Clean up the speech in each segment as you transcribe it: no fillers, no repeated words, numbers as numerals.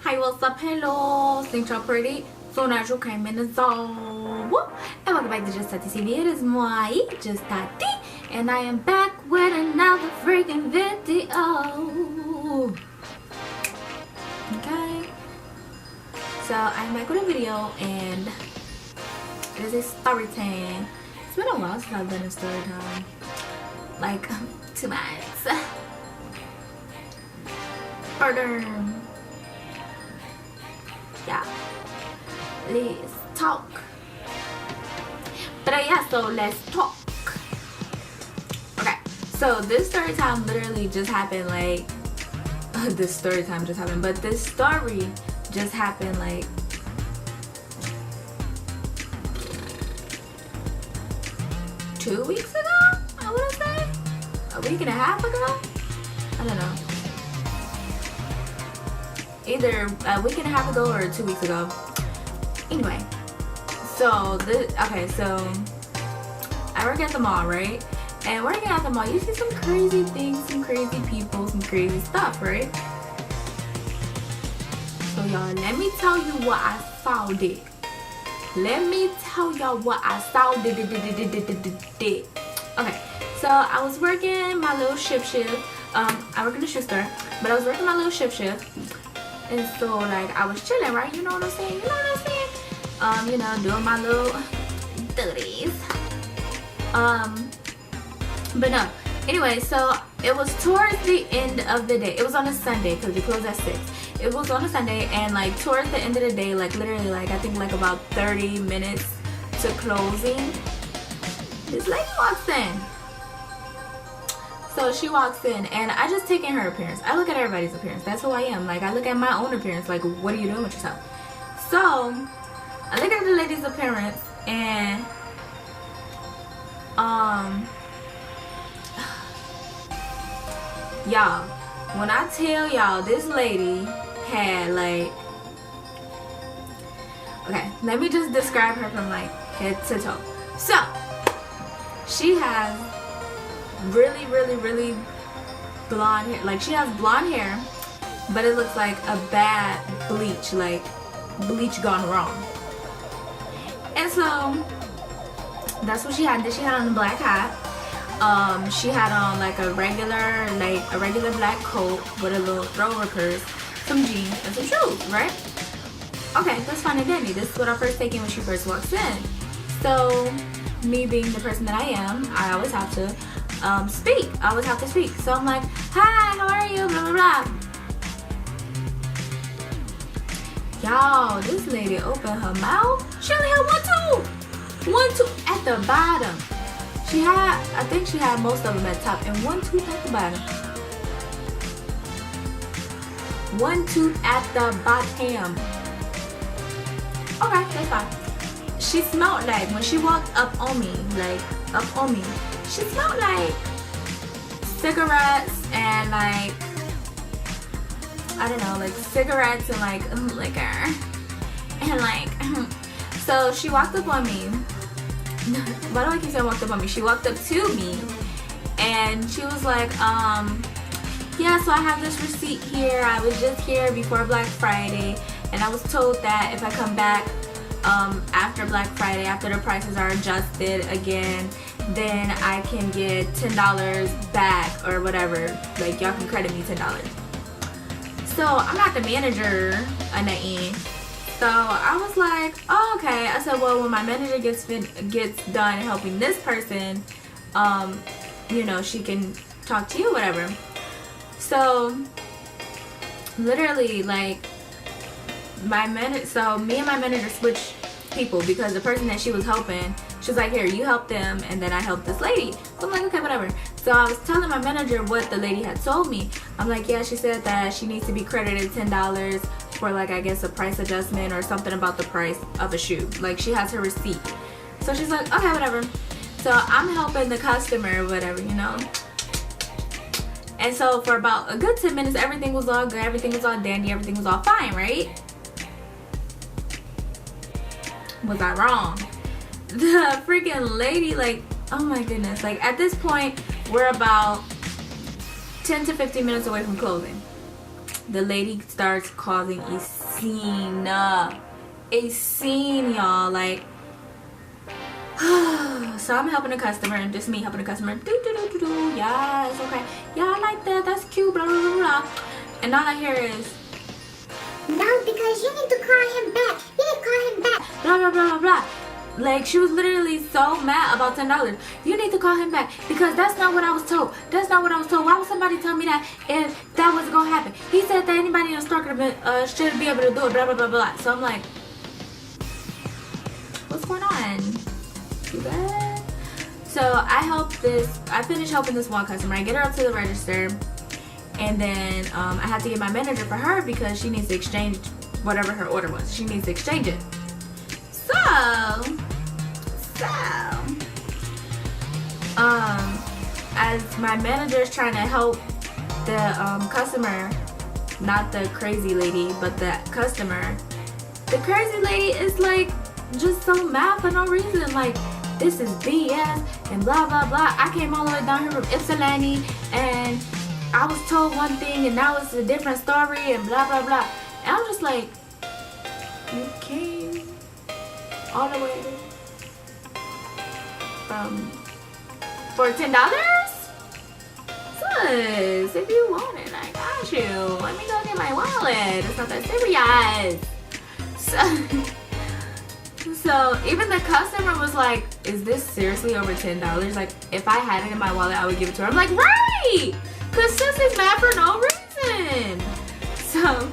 Hi, what's up? Hello, think y'all pretty. So natural came in the zone. And welcome back to Just Taty TV. It is moi, Just Taty, and I am back with another freaking video. Okay. So I'm back with a video, and it is a story time. It's been a while since I've done a story time. Like 2 months. Order. Yeah, let's talk. But yeah, so let's talk. Okay, so this story time literally just happened like this story time just happened, but this story just happened like two weeks ago, I wanna say. A week and a half ago? I don't know. Either a week and a half ago or 2 weeks ago. Anyway, so so I work at the mall, right? And working at the mall, you see some crazy things, some crazy people, some crazy stuff, right? So y'all, let me tell you what I saw did. Let me tell y'all what I saw did. Okay, so I was working my little shift. I work in the shoe store, but I was working my little shift. And so like I was chilling, right? You know what I'm saying? Doing my little duties. But no. Anyway, so it was towards the end of the day. It was on a Sunday because we closed at 6. It was on a Sunday, and like towards the end of the day, like literally like I think like about 30 minutes to closing, this lady walks in. So she walks in, and I just take in her appearance. I look at everybody's appearance. That's who I am. Like, I look at my own appearance. Like, what are you doing with yourself? So, I look at the lady's appearance, and, y'all, when I tell y'all, this lady had, like, okay, let me just describe her from, like, head to toe. So, she has really blonde hair. Like, she has blonde hair, but it looks like a bad bleach, like bleach gone wrong. And so that's what she had. Then she had on a black hat. She had on like a regular black coat with a little thrower purse, some jeans, and some shoes, right? Okay, that's fine and dandy. This is what I first take in when she first walks in. So me being the person that I am, I always have to speak. I always have to speak. So I'm like, hi, how are you? Blah, blah, blah. Y'all, this lady opened her mouth. She only had one tooth at the bottom. I think she had most of them at the top and one tooth at the bottom. One tooth at the bottom. Okay, that's fine. She smelled like, when she walked up on me, she smelled like cigarettes and like, I don't know, like cigarettes and like liquor. And like, so she walked up on me. Why do I keep saying walked up on me? She walked up to me and she was like, yeah, so I have this receipt here. I was just here before Black Friday, and I was told that if I come back after Black Friday, after the prices are adjusted again, then I can get $10 back or whatever. Like, y'all can credit me $10. So I'm not the manager on the end. So I was like, oh, okay. I said, well, when my manager gets done helping this person, she can talk to you, whatever. So literally, like, so me and my manager switched people because the person that she was helping, she was like, here, you help them, and then I help this lady. So I'm like, okay, whatever. So I was telling my manager what the lady had told me. I'm like, yeah, she said that she needs to be credited $10 for, like, I guess a price adjustment or something about the price of a shoe. Like, she has her receipt. So she's like, okay, whatever. So I'm helping the customer, whatever, And so for about a good 10 minutes, everything was all good, everything was all dandy, everything was all fine, right? Was I wrong? The freaking lady, like, oh my goodness, like at this point we're about 10 to 15 minutes away from closing. the lady starts causing a scene, y'all. Like, so I'm helping a customer, and just me helping a customer. Yeah, it's okay. Yeah, I like that. That's cute. Blah blah blah blah. And all I hear is, no, because you need to call him back. You need to call him back. Blah blah blah blah blah. Like, she was literally so mad about $10. You need to call him back because that's not what I was told. That's not what I was told. Why would somebody tell me that if that was gonna happen? He said that anybody in the store should be able to do it. Blah blah blah blah. So I'm like, what's going on? Too bad. So I finished helping this one customer. I get her up to the register, and then I have to get my manager for her because she needs to exchange whatever her order was. She needs to exchange it. So as my manager is trying to help the customer, not the crazy lady, but the customer, the crazy lady is like just so mad for no reason. Like, this is BS and blah blah blah. I came all the way down here from Ypsilanti and I was told one thing and now it's a different story and blah blah blah. And I'm just like, you came all the way for $10? Sis, if you want it, I got you. Let me go get my wallet. It's not that serious. So even the customer was like, is this seriously over $10? Like, if I had it in my wallet, I would give it to her. I'm like, right! Because sis is mad for no reason. So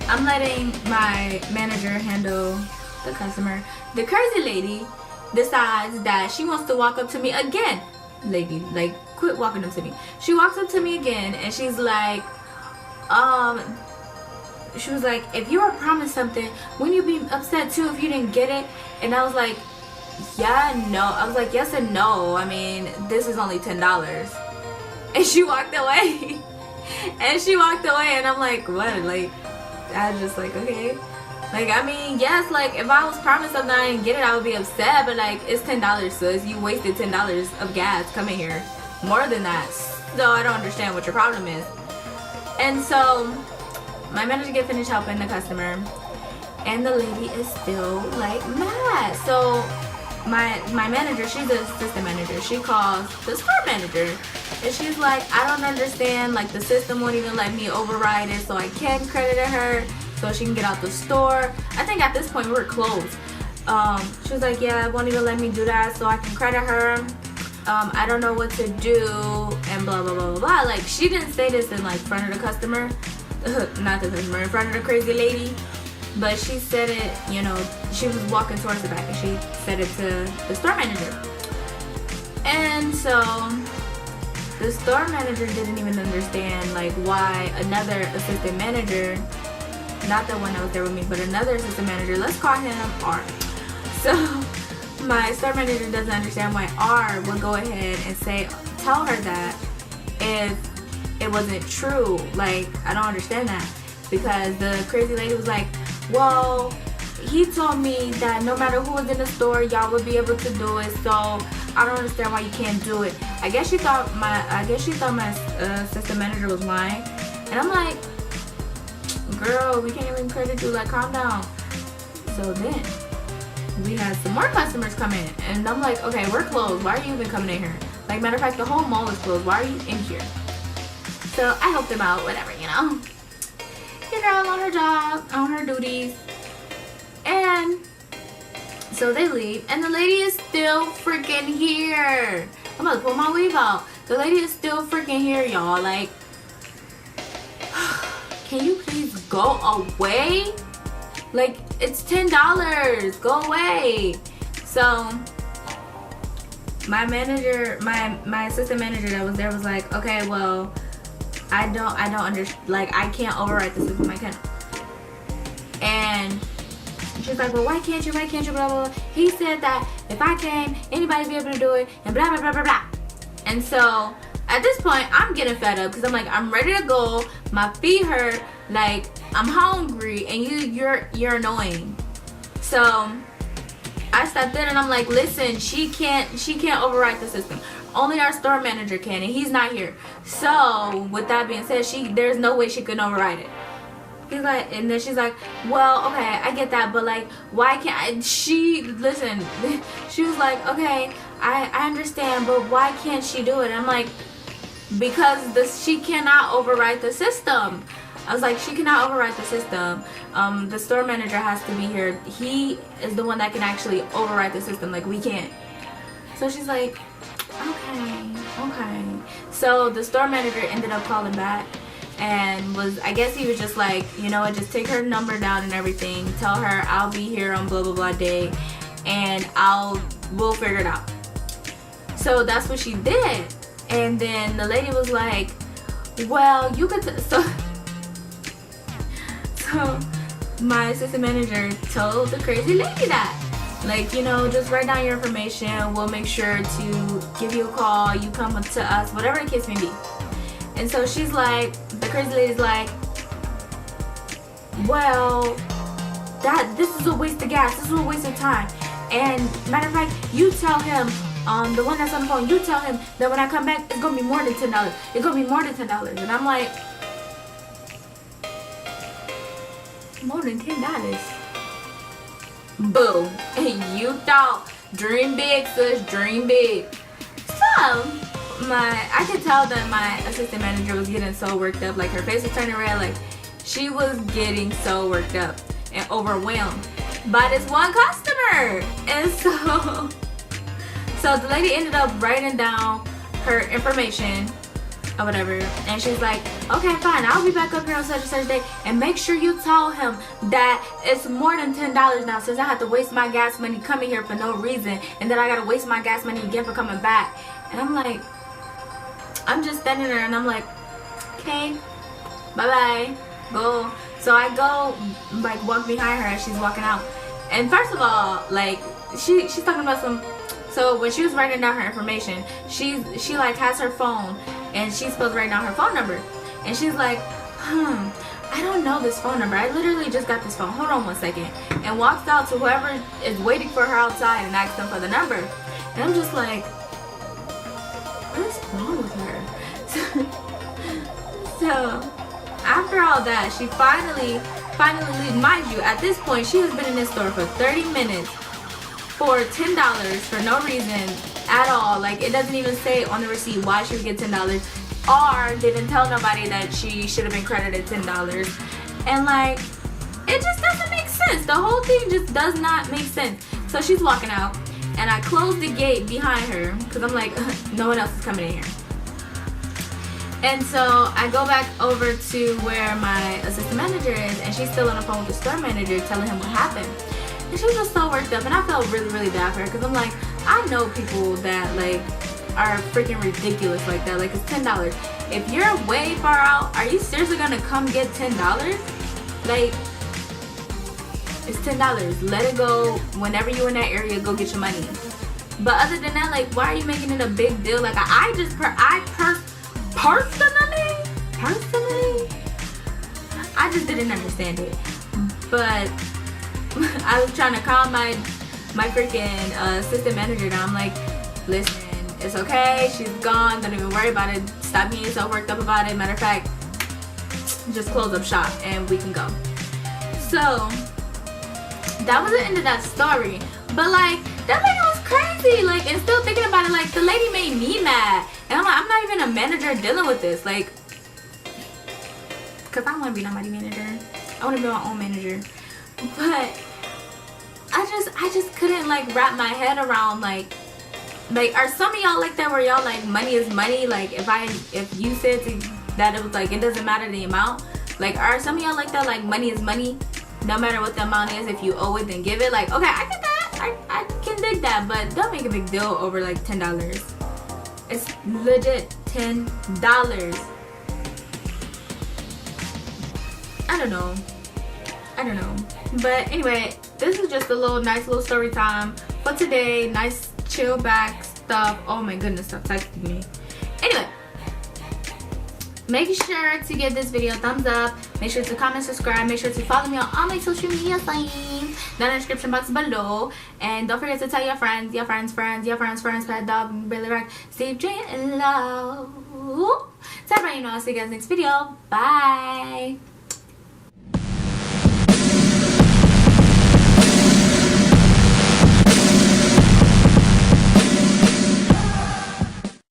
I'm letting my manager handle the customer. The crazy lady decides that she wants to walk up to me again. Lady, like, quit walking up to me. She walks up to me again and she's like, she was like, if you were promised something, wouldn't you be upset too if you didn't get it? And I was like, yeah, no. I was like, yes and no. I mean, this is only $10. And she walked away. And she walked away and I'm like, what? Like, I was just like, okay. Like, I mean, yes, like, if I was promised something and I didn't get it, I would be upset. But, like, it's $10, sis. You wasted $10 of gas coming here. More than that. So I don't understand what your problem is. And so my manager get finished helping the customer, and the lady is still like mad. So my manager, she's the assistant manager, she calls the store manager and she's like, I don't understand, like, the system won't even let me override it so I can credit her so she can get out the store. I think at this point we were closed. She was like, yeah, it won't even let me do that so I can credit her. I don't know what to do and blah blah blah blah blah. Like, she didn't say this in like front of the customer, not the customer, in front of the crazy lady, but she said it, you know, she was walking towards the back and she said it to the store manager. And so the store manager didn't even understand like why another assistant manager, not the one that was there with me, but another assistant manager, let's call him R. So my store manager doesn't understand why R would go ahead and tell her that if it wasn't true. Like, I don't understand that, because the crazy lady was like, well, he told me that no matter who was in the store, y'all would be able to do it, so I don't understand why you can't do it. I guess she thought my assistant manager was lying. And I'm like, girl, we can't even credit you, like, calm down. So then we had some more customers come in, and I'm like, okay, we're closed, why are you even coming in here? Like, matter of fact, the whole mall is closed, why are you in here? So I helped them out, whatever, you know. Get her on her job, on her duties. And so they leave, and the lady is still freaking here. I'm about to pull my weave out. The lady is still freaking here, y'all. Like, can you please go away? Like, it's $10. Go away. So my manager, my assistant manager that was there was like, okay, well, I don't understand. Like, I can't override the system. I can't. And she's like, well, why can't you, blah, blah, blah. He said that if I can, anybody be able to do it, and blah, blah, blah, blah, blah. And so at this point, I'm getting fed up, because I'm like, I'm ready to go. My feet hurt. Like, I'm hungry, and you're annoying. So I stepped in and I'm like, listen, she can't override the system. Only our store manager can, and he's not here. So with that being said, there's no way she can override it. He's like, and then she's like, well, okay, I get that, but like, why can't listen, she was like, okay, I understand, but why can't she do it? I'm like, because she cannot override the system. I was like, she cannot override the system. The store manager has to be here. He is the one that can actually override the system. Like, we can't. So she's like, okay. So the store manager ended up calling back and I guess he was just like, you know what, just take her number down and everything. Tell her I'll be here on blah blah blah day, and we'll figure it out. So that's what she did. And then the lady was like, well, you could so my assistant manager told the crazy lady that, like, you know, just write down your information, we'll make sure to give you a call, you come to us, whatever the case may be. And so she's like, the crazy lady's like, well, this is a waste of gas, this is a waste of time. And matter of fact, you tell him, the one that's on the phone, you tell him that when I come back, it's gonna be more than $10. It's gonna be more than $10. And I'm like, more than $10? Boo. And you thought, dream big, sis, dream big. So I could tell that my assistant manager was getting so worked up, like her face was turning red, like she was getting so worked up and overwhelmed by this one customer. And so the lady ended up writing down her information or whatever, and she's like, okay, fine, I'll be back up here on such and such day, and make sure you tell him that it's more than $10 now, since I have to waste my gas money coming here for no reason, and then I gotta waste my gas money again for coming back. And I'm like, I'm just standing there and I'm like, okay, bye-bye, go. So I go, like, walk behind her as she's walking out. And first of all, like, she's talking about some, so when she was writing down her information, she like has her phone and she's supposed to write down her phone number. And she's like, I don't know this phone number. I literally just got this phone. Hold on one second. And walks out to whoever is waiting for her outside and asks them for the number. And I'm just like, what's wrong with her? So after all that, she finally, mind you, at this point, she has been in this store for 30 minutes for $10 for no reason at all. Like, it doesn't even say on the receipt why she would get $10, or didn't tell nobody that she should have been credited $10. And like, it just doesn't make sense. The whole thing just does not make sense. So she's walking out, and I close the gate behind her because I'm like, no one else is coming in here. And so I go back over to where my assistant manager is, and she's still on the phone with the store manager telling him what happened. And she was just so worked up, and I felt really, really bad for her because I'm like, I know people that like are freaking ridiculous like that. Like, it's $10. If you're way far out, are you seriously gonna come get $10? Like, it's $10. Let it go. Whenever you're in that area, go get your money. But other than that, like, why are you making it a big deal? Like, personally, I just didn't understand it. But I was trying to calm my freaking assistant manager down. I'm like, listen, it's okay, she's gone, don't even worry about it, stop getting so worked up about it. Matter of fact, just close up shop and we can go. So that was the end of that story. But like, that lady was crazy. Like, and still thinking about it, like, the lady made me mad. And I'm like, I'm not even a manager dealing with this. Like, because I don't want to be nobody's manager. I want to be my own manager. But I just couldn't like wrap my head around like are some of y'all like that, where y'all like money is money? Like, if you said that it was like, it doesn't matter the amount. Like, are some of y'all like that? Like, money is money, no matter what the amount is. If you owe it, then give it. Like, okay, I get that. I can dig that, but don't make a big deal over like $10. It's legit $10. I don't know. But anyway, this is just a nice little story time for today. Nice chill back stuff. Oh my goodness, stop texting me. Anyway, make sure to give this video a thumbs up. Make sure to comment, subscribe. Make sure to follow me on all my social media sites down in the description box below. And don't forget to tell your friends, that dog really rock. Steve J and love. So everybody, I'll see you guys next video. Bye.